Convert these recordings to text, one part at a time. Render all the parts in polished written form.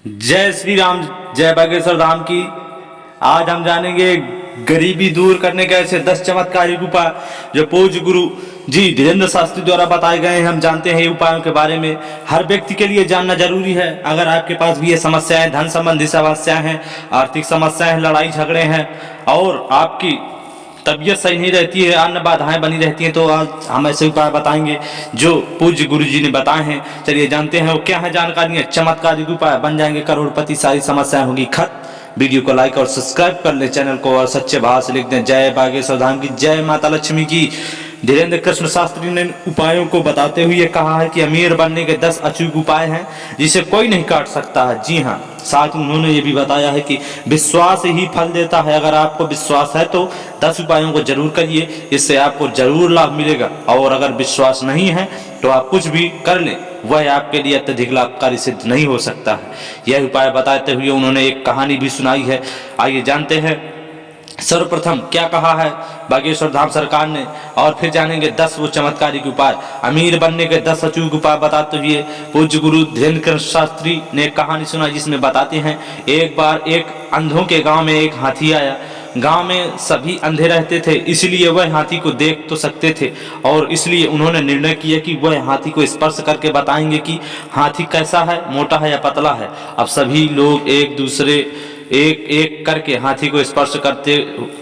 जय श्री राम, जय बागेश्वर धाम की। आज हम जानेंगे गरीबी दूर करने के ऐसे 10 चमत्कारिक उपाय जो पूज्य गुरु जी धीरेन्द्र शास्त्री द्वारा बताए गए हैं। हम जानते हैं ये उपायों के बारे में। हर व्यक्ति के लिए जानना जरूरी है। अगर आपके पास भी ये समस्याएं, धन संबंधी समस्याएं हैं, आर्थिक समस्याएं हैं, लड़ाई झगड़े हैं और आपकी तबीयत सही नहीं रहती है, अन्य बाधाएं बनी रहती हैं, तो आज हम ऐसे उपाय बताएंगे जो पूज्य गुरु जी ने बताए हैं। चलिए जानते हैं वो क्या है। जानकारी है चमत्कारिक उपाय, बन जाएंगे करोड़पति, सारी समस्याएं होगी खत्म। वीडियो को लाइक और सब्सक्राइब कर ले चैनल को और सच्चे भाव से लिख दें जय बागेश्वर धाम की, जय माता लक्ष्मी की। धीरेन्द्र कृष्ण शास्त्री ने उपायों को बताते हुए कहा है कि अमीर बनने के 10 अचूक उपाय हैं जिसे कोई नहीं काट सकता है। जी हाँ, साथ ही उन्होंने ये भी बताया है कि विश्वास ही फल देता है। अगर आपको विश्वास है तो 10 उपायों को जरूर करिए, इससे आपको जरूर लाभ मिलेगा। और अगर विश्वास नहीं है तो आप कुछ भी कर लें, वह आपके लिए अत्यधिक लाभकारी सिद्ध नहीं हो सकता है। यह उपाय बताते हुए उन्होंने एक कहानी भी सुनाई है। आइए जानते हैं सर्वप्रथम क्या कहा है बागेश्वर धाम सरकार ने, और फिर जानेंगे 10 वो चमत्कारिक उपाय, अमीर बनने के 10 अचूक उपाय बताते हुए पूज्य गुरु धीरेन्द्र कृष्ण शास्त्री ने कहानी सुनाई, जिसमें बताते हैं एक बार एक अंधों के गांव में एक हाथी आया। गांव में सभी अंधे रहते थे, इसलिए वह हाथी को देख तो सकते थे और इसलिए उन्होंने निर्णय किया कि वह हाथी को स्पर्श करके बताएंगे कि हाथी कैसा है, मोटा है या पतला है। अब सभी लोग एक दूसरे एक एक करके हाथी को स्पर्श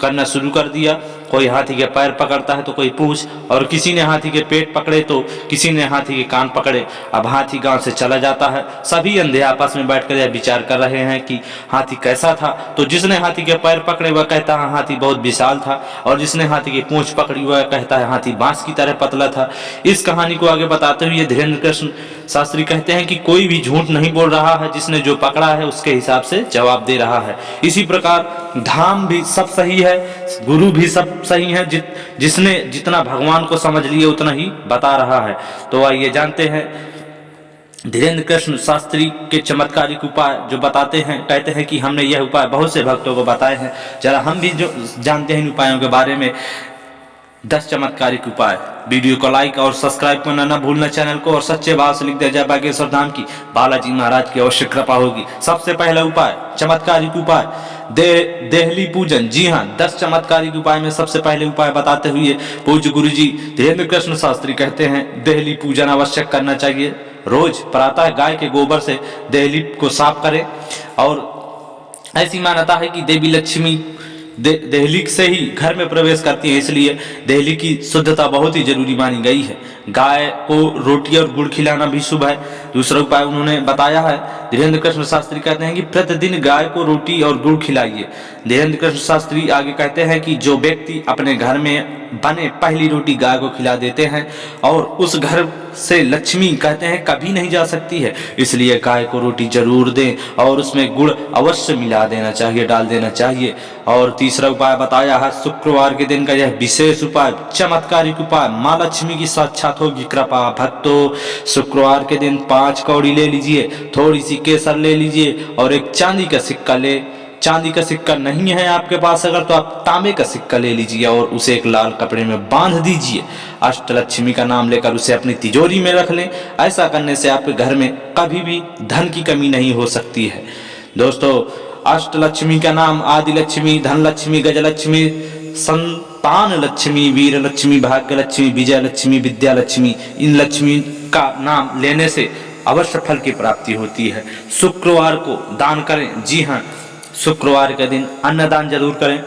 करना शुरू कर दिया। कोई हाथी के पैर पकड़ता है तो कोई पूंछ, और किसी ने हाथी के पेट पकड़े तो किसी ने हाथी के कान पकड़े। अब हाथी गांव से चला जाता है। सभी अंधे आपस में बैठकर यह विचार कर रहे हैं कि हाथी कैसा था। तो जिसने हाथी के पैर पकड़े वह कहता है हाथी बहुत विशाल था, और जिसने हाथी की पूंछ पकड़ी वह कहता है हाथी बांस की तरह पतला था। इस कहानी को आगे बताते हुए धीरेन्द्र कृष्ण शास्त्री कहते हैं कि कोई भी झूठ नहीं बोल रहा है, जिसने जो पकड़ा है उसके हिसाब से जवाब दे रहा है। इसी प्रकार धाम भी सब सही है, गुरु भी सब सही है, जिसने जितना भगवान को समझ लिए उतना ही बता रहा है। तो आइए जानते हैं धीरेन्द्र कृष्ण शास्त्री के चमत्कारिक उपाय जो बताते हैं। कहते हैं कि हमने यह उपाय बहुत से भक्तों को बताए हैं, जरा हम भी जो जानते हैं इन उपायों के बारे में। 10 चमत्कारिक उपाय। वीडियो को लाइक और सब्सक्राइब करना न भूलना चैनल को, और सच्चे भाव से लिख दिया जय बागेश्वर धाम की, बालाजी महाराज की अवश्य कृपा होगी। सबसे पहला उपाय, चमत्कारिक उपाय देहली पूजन। जी हाँ, 10 चमत्कारिक उपाय में सबसे पहले उपाय बताते हुए पूज्य गुरु जी धीरेन्द्र कृष्ण शास्त्री कहते हैं देहली पूजन अवश्य करना चाहिए। रोज प्रातः गाय के गोबर से देहली को साफ करें, और ऐसी मान्यता है कि देवी लक्ष्मी देहली से ही घर में प्रवेश करती है, इसलिए देहली की शुद्धता बहुत ही जरूरी मानी गई है। गाय को रोटी और गुड़ खिलाना भी शुभ है। दूसरा उपाय उन्होंने बताया है, धीरेन्द्र कृष्ण शास्त्री कहते हैं कि प्रतिदिन गाय को रोटी और गुड़ खिलाइए। धीरेन्द्र कृष्ण शास्त्री आगे कहते हैं कि जो व्यक्ति अपने घर में बने पहली रोटी गाय को खिला देते हैं और उस घर से लक्ष्मी कहते हैं कभी नहीं जा सकती है, इसलिए गाय को रोटी जरूर दें और उसमें गुड़ अवश्य मिला देना चाहिए, डाल देना चाहिए। और तीसरा उपाय बताया है शुक्रवार के दिन का यह विशेष उपाय, चमत्कारिक उपाय, माँ लक्ष्मी की साक्षात होगी कृपा। भक्तों, शुक्रवार के दिन 5 कौड़ी ले लीजिए, थोड़ी सी केसर ले लीजिए और एक चांदी का सिक्का चांदी का सिक्का नहीं है आपके पास अगर, तो आप तांबे का सिक्का ले लीजिए और उसे एक लाल कपड़े में बांध दीजिए। अष्टलक्ष्मी का नाम लेकर उसे अपनी तिजोरी में रख लें। ऐसा करने से आपके घर में कभी भी धन की कमी नहीं हो सकती है। दोस्तों, अष्टलक्ष्मी का नाम आदि लक्ष्मी, धन लक्ष्मी, गजलक्ष्मी, संतान लक्ष्मी, वीर लक्ष्मी, भाग्य लक्ष्मी, विजय लक्ष्मी, विद्या लक्ष्मी, इन लक्ष्मी का नाम लेने से अवश्य फल की प्राप्ति होती है। शुक्रवार को दान करें। जी हाँ, शुक्रवार के दिन अन्नदान जरूर करें।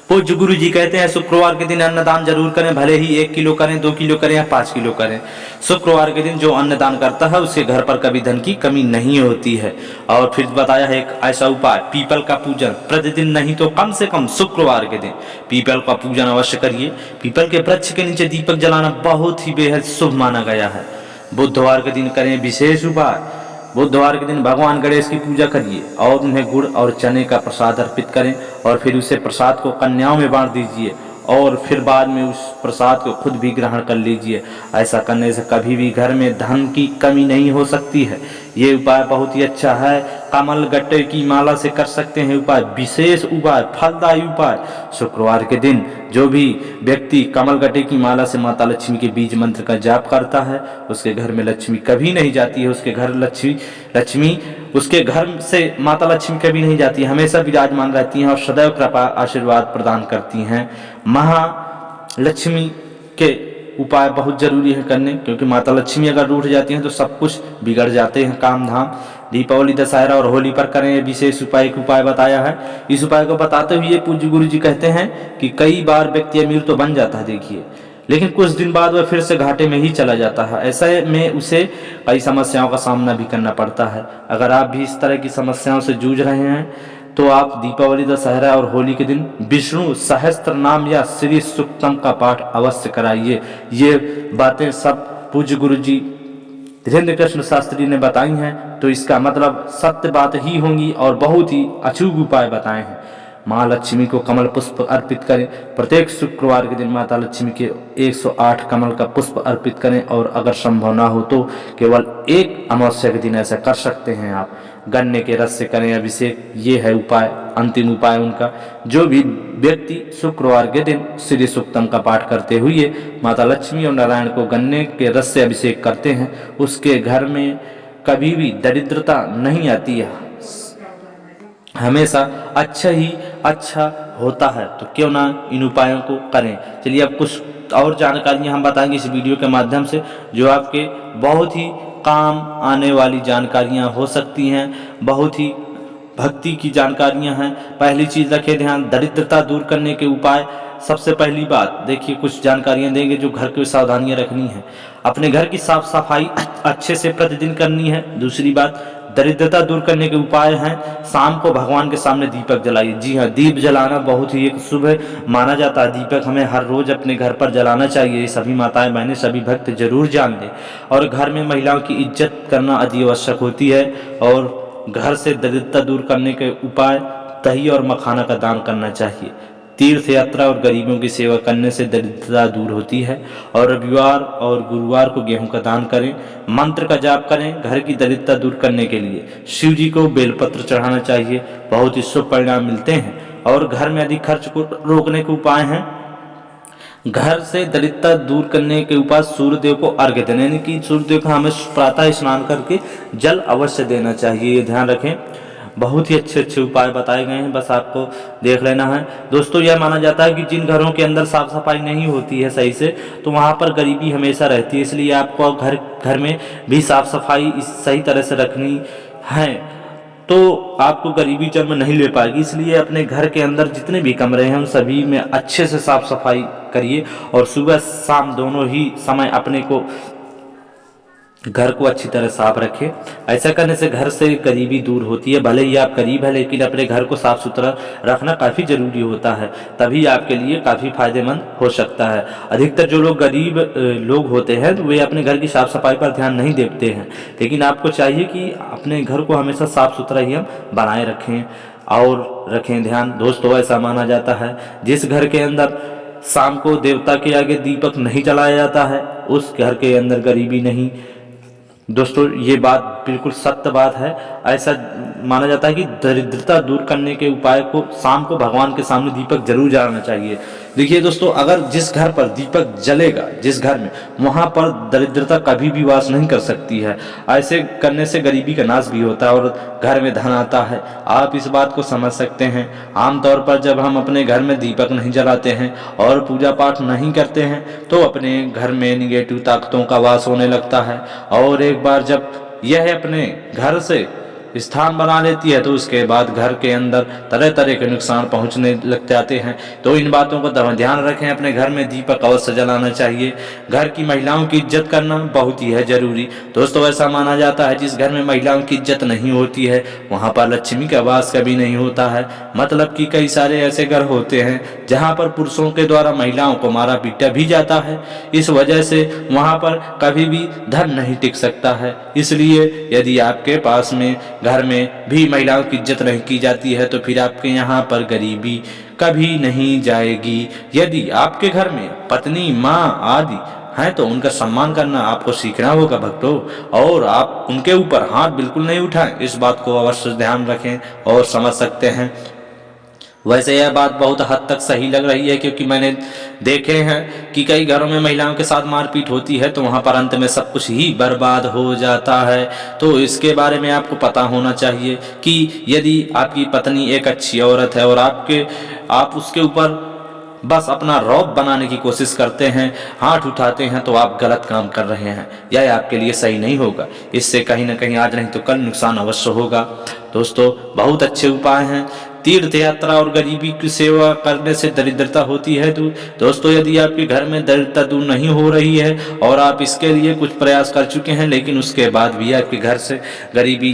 पूज्य गुरु जी कहते हैं शुक्रवार के दिन अन्नदान जरूर करें, भले ही 1 किलो करें, 2 किलो करें या 5 किलो करें। शुक्रवार के दिन जो अन्नदान करता है उसके घर पर कभी धन की कमी नहीं होती है। और फिर बताया है एक ऐसा उपाय, पीपल का पूजन। प्रतिदिन नहीं तो कम से कम शुक्रवार के दिन पीपल का पूजन अवश्य करिए। पीपल के वृक्ष के नीचे दीपक जलाना बहुत ही बेहद शुभ माना गया है। बुधवार के दिन करें विशेष उपाय, बुधवार के दिन भगवान गणेश की पूजा करिए और उन्हें गुड़ और चने का प्रसाद अर्पित करें और फिर उसे प्रसाद को कन्याओं में बांट दीजिए और फिर बाद में उस प्रसाद को खुद भी ग्रहण कर लीजिए। ऐसा करने से कभी भी घर में धन की कमी नहीं हो सकती है। ये उपाय बहुत ही अच्छा है। कमल गट्टे की माला से कर सकते हैं उपाय, विशेष उपाय, फलदायी उपाय। शुक्रवार के दिन जो भी व्यक्ति कमल गट्टे की माला से माता लक्ष्मी के बीज मंत्र का जाप करता है, उसके घर में लक्ष्मी कभी नहीं जाती है। उसके घर लक्ष्मी उसके घर से माता लक्ष्मी कभी नहीं जाती है, हमेशा विराजमान रहती हैं और सदैव कृपा आशीर्वाद प्रदान करती हैं। महालक्ष्मी के उपाय बहुत जरूरी है करने, क्योंकि माता लक्ष्मी अगर रूठ जाती हैं तो सब कुछ बिगड़ जाते हैं, काम धाम। दीपावली, दशहरा और होली पर करें ये विशेष उपाय, एक उपाय बताया है। इस उपाय को बताते हुए पूज्य गुरु जी कहते हैं कि कई बार व्यक्ति अमीर तो बन जाता है देखिए, लेकिन कुछ दिन बाद वह फिर से घाटे में ही चला जाता है। ऐसे में उसे कई समस्याओं का सामना भी करना पड़ता है। अगर आप भी इस तरह की समस्याओं से जूझ रहे हैं तो आप दीपावली, दशहरा और होली के दिन विष्णु सहस्त्र नाम या श्री सूक्तम का पाठ अवश्य कराइए। ये बातें सब पूज्य गुरु जी धीरेन्द्र कृष्ण शास्त्री ने बताई हैं, तो इसका मतलब सत्य बात ही होंगी और बहुत ही अचूक उपाय बताए हैं। माँ लक्ष्मी को कमल पुष्प अर्पित करें। प्रत्येक शुक्रवार के दिन माता लक्ष्मी के 108 कमल का पुष्प अर्पित करें, और अगर संभव ना हो तो केवल एक अमावस्या के दिन ऐसा कर सकते हैं आप। गन्ने के रस से करें अभिषेक, ये है उपाय, अंतिम उपाय उनका। जो भी व्यक्ति शुक्रवार के दिन श्री सूक्तम का पाठ करते हुए माता लक्ष्मी और नारायण को गन्ने के रस से अभिषेक करते हैं, उसके घर में कभी भी दरिद्रता नहीं आती है, हमेशा अच्छा ही अच्छा होता है। तो क्यों ना इन उपायों को करें। चलिए अब कुछ और जानकारियां हम बताएंगे इस वीडियो के माध्यम से, जो आपके बहुत ही काम आने वाली जानकारियां हो सकती हैं, बहुत ही भक्ति की जानकारियां हैं। पहली चीज रखें ध्यान, दरिद्रता दूर करने के उपाय। सबसे पहली बात देखिए, कुछ जानकारियां देंगे जो घर की सावधानियां रखनी है। अपने घर की साफ सफाई अच्छे से प्रतिदिन करनी है। दूसरी बात, दरिद्रता दूर करने के उपाय हैं, शाम को भगवान के सामने दीपक जलाइए। जी हाँ, दीप जलाना बहुत ही एक शुभ माना जाता है। दीपक हमें हर रोज अपने घर पर जलाना चाहिए। सभी माताएं बहनें, सभी भक्त जरूर जान लें। और घर में महिलाओं की इज्जत करना अति आवश्यक होती है। और घर से दरिद्रता दूर करने के उपाय, दही और मखाना का दान करना चाहिए। तीर्थ यात्रा और गरीबों की सेवा करने से दरिद्रता दूर होती है। और रविवार और गुरुवार को गेहूं का दान करें। मंत्र का जाप करें घर की दरिद्रता दूर करने के लिए। शिव जी को बेलपत्र चढ़ाना चाहिए, बहुत ही शुभ परिणाम मिलते हैं। और घर में अधिक खर्च को रोकने के उपाय हैं। घर से दरिद्रता दूर करने के उपाय, सूर्यदेव को अर्घ्य देना, यानी कि सूर्यदेव को हमें प्रातः स्नान करके जल अवश्य देना चाहिए, ये ध्यान रखें। बहुत ही अच्छे अच्छे उपाय बताए गए हैं, बस आपको देख लेना है। दोस्तों, यह माना जाता है कि जिन घरों के अंदर साफ सफाई नहीं होती है सही से, तो वहाँ पर गरीबी हमेशा रहती है। इसलिए आपको घर में भी साफ सफाई सही तरह से रखनी है, तो आपको गरीबी जन्म नहीं ले पाएगी। इसलिए अपने घर के अंदर जितने भी कमरे हैं उन सभी में अच्छे से साफ सफाई करिए। और सुबह शाम दोनों ही समय अपने को घर को अच्छी तरह साफ रखें। ऐसा करने से घर से गरीबी दूर होती है। भले ही आप गरीब हैं, लेकिन अपने घर को साफ सुथरा रखना काफ़ी ज़रूरी होता है, तभी आपके लिए काफ़ी फायदेमंद हो सकता है। अधिकतर जो लोग गरीब लोग होते हैं तो वे अपने घर की साफ सफाई पर ध्यान नहीं देते हैं, लेकिन आपको चाहिए कि अपने घर को हमेशा साफ सुथरा ही हम बनाए रखें और रखें ध्यान। दोस्तों, ऐसा माना जाता है जिस घर के अंदर शाम को देवता के आगे दीपक नहीं जलाया जाता है, उस घर के अंदर गरीबी नहीं। दोस्तों, ये बात बिल्कुल सत्य बात है। ऐसा माना जाता है कि दरिद्रता दूर करने के उपाय को शाम को भगवान के सामने दीपक जरूर जलाना चाहिए। देखिए दोस्तों, अगर जिस घर पर दीपक जलेगा, जिस घर में, वहां पर दरिद्रता कभी भी वास नहीं कर सकती है। ऐसे करने से गरीबी का नाश भी होता है और घर में धन आता है। आप इस बात को समझ सकते हैं। आमतौर पर जब हम अपने घर में दीपक नहीं जलाते हैं और पूजा पाठ नहीं करते हैं तो अपने घर में निगेटिव ताकतों का वास होने लगता है। और एक बार जब यह अपने घर से स्थान बना लेती है तो उसके बाद घर के अंदर तरह तरह के नुकसान पहुंचने लग जाते हैं। तो इन बातों को ध्यान रखें। अपने घर में दीपक अवश्य जलाना चाहिए। घर की महिलाओं की इज्जत करना बहुत ही है जरूरी। दोस्तों, ऐसा माना जाता है जिस घर में महिलाओं की इज्जत नहीं होती है वहां पर लक्ष्मी का वास कभी नहीं होता है। मतलब कि कई सारे ऐसे घर होते हैं जहां पर पुरुषों के द्वारा महिलाओं को मारा पीटा भी जाता है। इस वजह से वहां पर कभी भी धन नहीं टिक सकता है। इसलिए यदि आपके पास में घर में भी महिलाओं की इज्जत नहीं की जाती है तो फिर आपके यहाँ पर गरीबी कभी नहीं जाएगी। यदि आपके घर में पत्नी, माँ आदि हैं तो उनका सम्मान करना आपको सीखना होगा भक्तों। और आप उनके ऊपर हाथ बिल्कुल नहीं उठाएं, इस बात को अवश्य ध्यान रखें और समझ सकते हैं। वैसे यह बात बहुत हद तक सही लग रही है, क्योंकि मैंने देखे हैं कि कई घरों में महिलाओं के साथ मारपीट होती है तो वहां पर अंत में सब कुछ ही बर्बाद हो जाता है। तो इसके बारे में आपको पता होना चाहिए कि यदि आपकी पत्नी एक अच्छी औरत है और आप उसके ऊपर बस अपना रौब बनाने की कोशिश करते हैं, हाथ उठाते हैं, तो आप गलत काम कर रहे हैं। यह आपके लिए सही नहीं होगा। इससे कहीं ना कहीं आज नहीं तो कल नुकसान अवश्य होगा। दोस्तों, बहुत अच्छे उपाय हैं। तीर्थ यात्रा और गरीबी की सेवा करने से दरिद्रता होती है दूर। दोस्तों, यदि आपके घर में दरिद्रता दूर नहीं हो रही है और आप इसके लिए कुछ प्रयास कर चुके हैं लेकिन उसके बाद भी आपके घर से गरीबी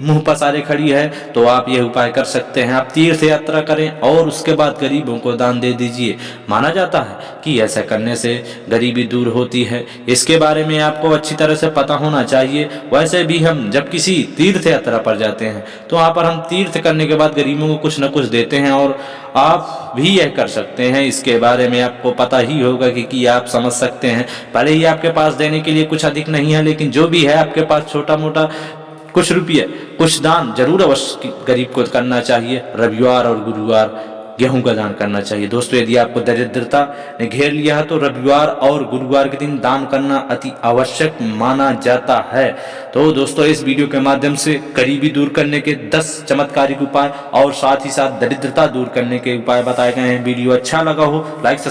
मुंह पसारे खड़ी है, तो आप यह उपाय कर सकते हैं। आप तीर्थ यात्रा करें और उसके बाद गरीबों को दान दे दीजिए। माना जाता है कि ऐसा करने से गरीबी दूर होती है। इसके बारे में आपको अच्छी तरह से पता होना चाहिए। वैसे भी हम जब किसी तीर्थ यात्रा पर जाते हैं तो वहाँ पर हम तीर्थ करने के बाद गरीबों को कुछ न कुछ देते हैं, और आप भी यह कर सकते हैं। इसके बारे में आपको पता ही होगा कि आप समझ सकते हैं। भले ही आपके पास देने के लिए कुछ अधिक नहीं है, लेकिन जो भी है आपके पास छोटा मोटा कुछ रुपये, कुछ दान जरूर अवश्य गरीब को करना चाहिए। रविवार और गुरुवार गेहूं का दान करना चाहिए। दोस्तों, यदि आपको दरिद्रता ने घेर लिया है तो रविवार और गुरुवार के दिन दान करना अति आवश्यक माना जाता है। तो दोस्तों, इस वीडियो के माध्यम से गरीबी दूर करने के 10 चमत्कारिक उपाय और साथ ही साथ दरिद्रता दूर करने के उपाय बताए गए हैं। वीडियो अच्छा लगा हो लाइक